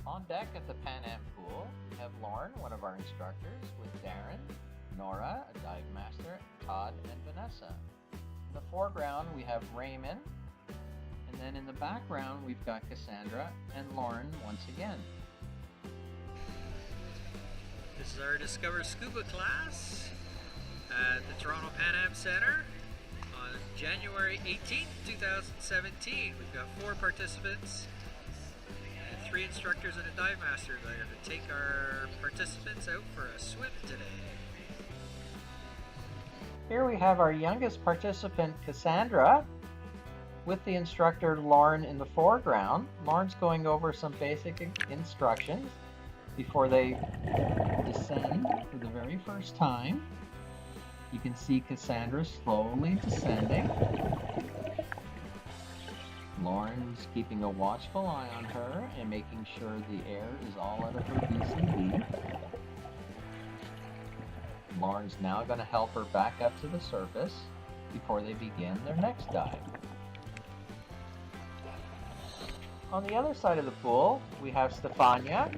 On deck at the Pan Am pool, we have Lauren, one of our instructors, with Darren, Nora, a dive master, Todd, and Vanessa. In the foreground, we have Raymond, and then in the background, we've got Cassandra and Lauren once again. This is our Discover Scuba class at the Toronto Pan Am Centre on January 18th, 2017. We've got 4 participants and 3 instructors and a dive master that are going to take our participants out for a swim today. Here we have our youngest participant, Cassandra, with the instructor Lauren in the foreground. Lauren's going over some basic instructions before they descend for the very first time. You can see Cassandra slowly descending. Lauren's keeping a watchful eye on her and making sure the air is all out of her BCD. Lauren's now going to help her back up to the surface before they begin their next dive. On the other side of the pool, we have Stefania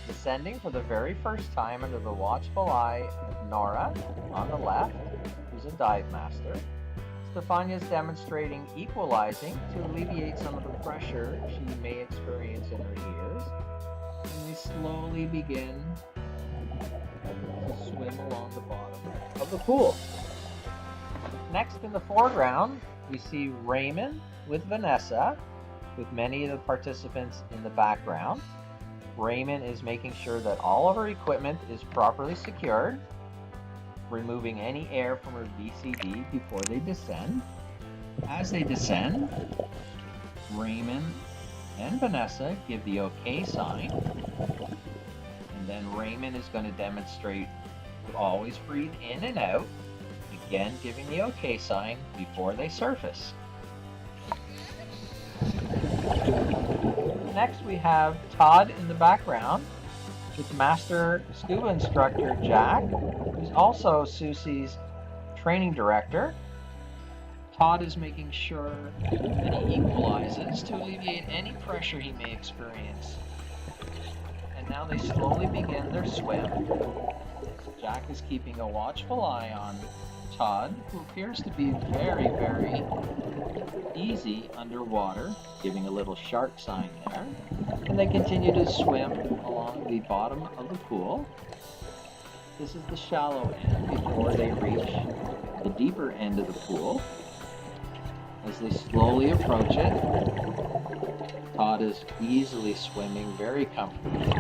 descending for the very first time under the watchful eye of Nora on the left, who's a dive master. Stefania is demonstrating equalizing to alleviate some of the pressure she may experience in her ears. And they slowly begin to swim along the bottom of the pool. Next in the foreground, we see Raymond with Vanessa, with many of the participants in the background. Raymond is making sure that all of her equipment is properly secured, removing any air from her VCD before they descend. As they descend, Raymond and Vanessa give the OK sign, and then Raymond is going to demonstrate to always breathe in and out, again giving the OK sign before they surface. Next we have Todd in the background with Master Scuba Instructor Jack, who's also Susie's training director. Todd is making sure that he equalizes to alleviate any pressure he may experience. And now they slowly begin their swim. Jack is keeping a watchful eye on Todd, who appears to be very, very easy underwater, giving a little shark sign there. And they continue to swim along the bottom of the pool. This is the shallow end before they reach the deeper end of the pool. As they slowly approach it, Todd is easily swimming very comfortably.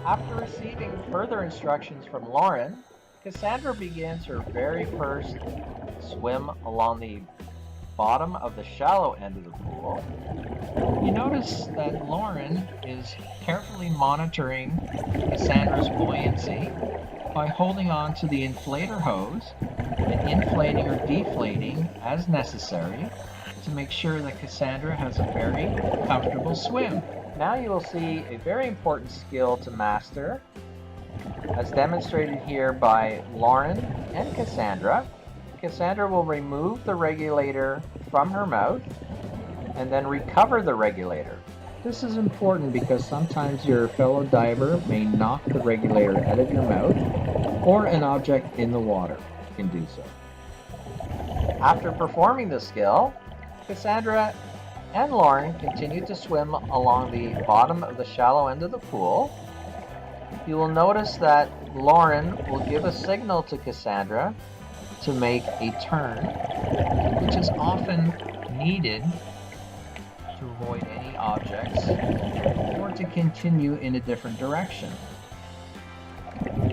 After receiving further instructions from Lauren, Cassandra begins her very first swim along the bottom of the shallow end of the pool. You notice that Lauren is carefully monitoring Cassandra's buoyancy by holding on to the inflator hose and inflating or deflating as necessary to make sure that Cassandra has a very comfortable swim. Now you will see a very important skill to master, as demonstrated here by Lauren and Cassandra. Cassandra will remove the regulator from her mouth and then recover the regulator. This is important because sometimes your fellow diver may knock the regulator out of your mouth, or an object in the water can do so. After performing the skill, Cassandra and Lauren continue to swim along the bottom of the shallow end of the pool. You will notice that Lauren will give a signal to Cassandra to make a turn, which is often needed to avoid any objects or to continue in a different direction.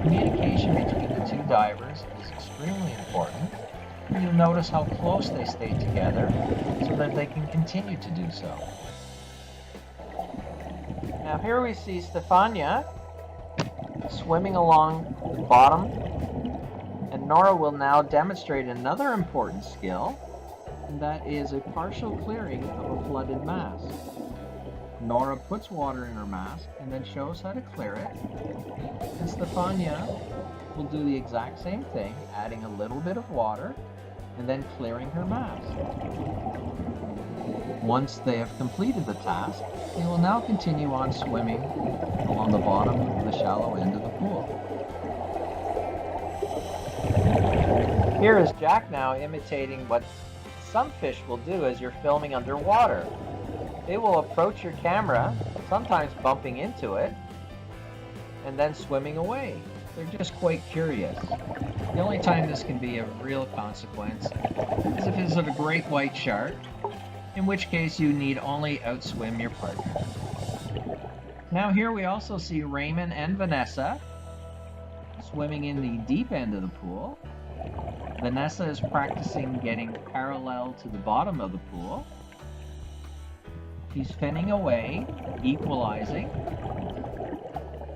Communication between the two divers is extremely important. And you'll notice how close they stay together so that they can continue to do so. Now here we see Stefania swimming along the bottom, and Nora will now demonstrate another important skill, and that is a partial clearing of a flooded mask. Nora puts water in her mask and then shows how to clear it, and Stefania will do the exact same thing, adding a little bit of water and then clearing her mask. Once they have completed the task, they will now continue on swimming along the bottom of the shallow end of the pool. Here is Jack now imitating what some fish will do as you're filming underwater. They will approach your camera, sometimes bumping into it, and then swimming away. They're just quite curious. The only time this can be of real consequence is if it's a great white shark, in which case you need only outswim your partner. Now here we also see Raymond and Vanessa swimming in the deep end of the pool. Vanessa is practicing getting parallel to the bottom of the pool. She's finning away, equalizing,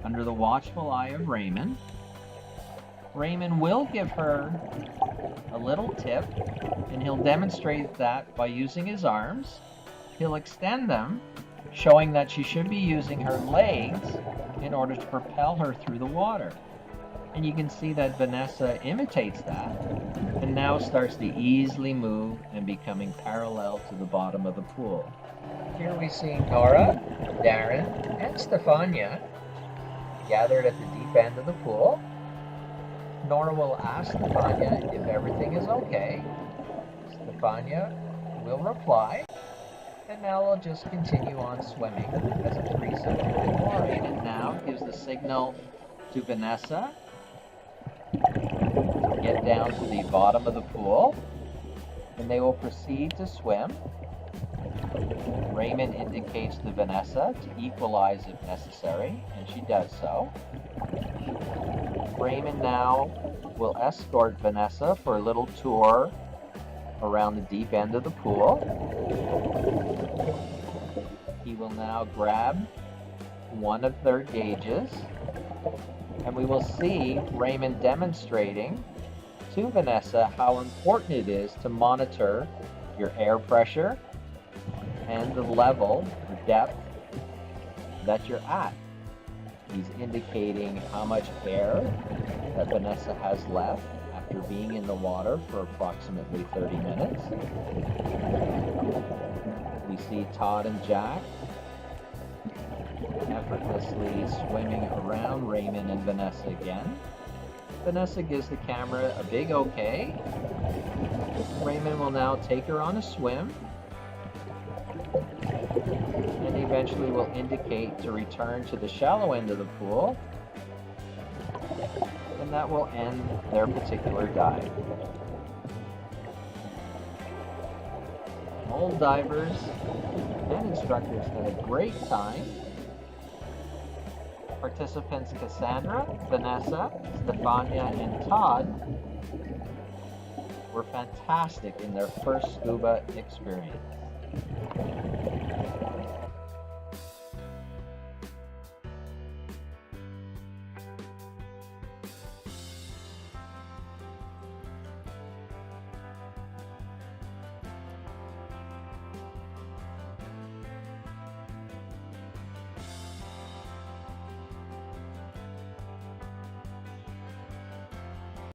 under the watchful eye of Raymond. Raymond will give her a little tip, and he'll demonstrate that by using his arms. He'll extend them, showing that she should be using her legs in order to propel her through the water. And you can see that Vanessa imitates that and now starts to easily move and becoming parallel to the bottom of the pool. Here we see Nora, Darren, and Stefania gathered at the deep end of the pool. Nora will ask Stefania if everything is okay. Stefania will reply, and now we'll just continue on swimming as a threesome in chlorine. And now gives the signal to Vanessa to get down to the bottom of the pool, and they will proceed to swim. Raymond indicates to Vanessa to equalize if necessary, and she does so. Raymond now will escort Vanessa for a little tour around the deep end of the pool. He will now grab one of their gauges, and we will see Raymond demonstrating to Vanessa how important it is to monitor your air pressure and the level or depth that you're at. He's indicating how much air that Vanessa has left after being in the water for approximately 30 minutes. We see Todd and Jack effortlessly swimming around Raymond and Vanessa again. Vanessa gives the camera a big okay. Raymond will now take her on a swim, and eventually will indicate to return to the shallow end of the pool, and that will end their particular dive. All divers and instructors had a great time. Participants Cassandra, Vanessa, Stefania, and Todd were fantastic in their first scuba experience.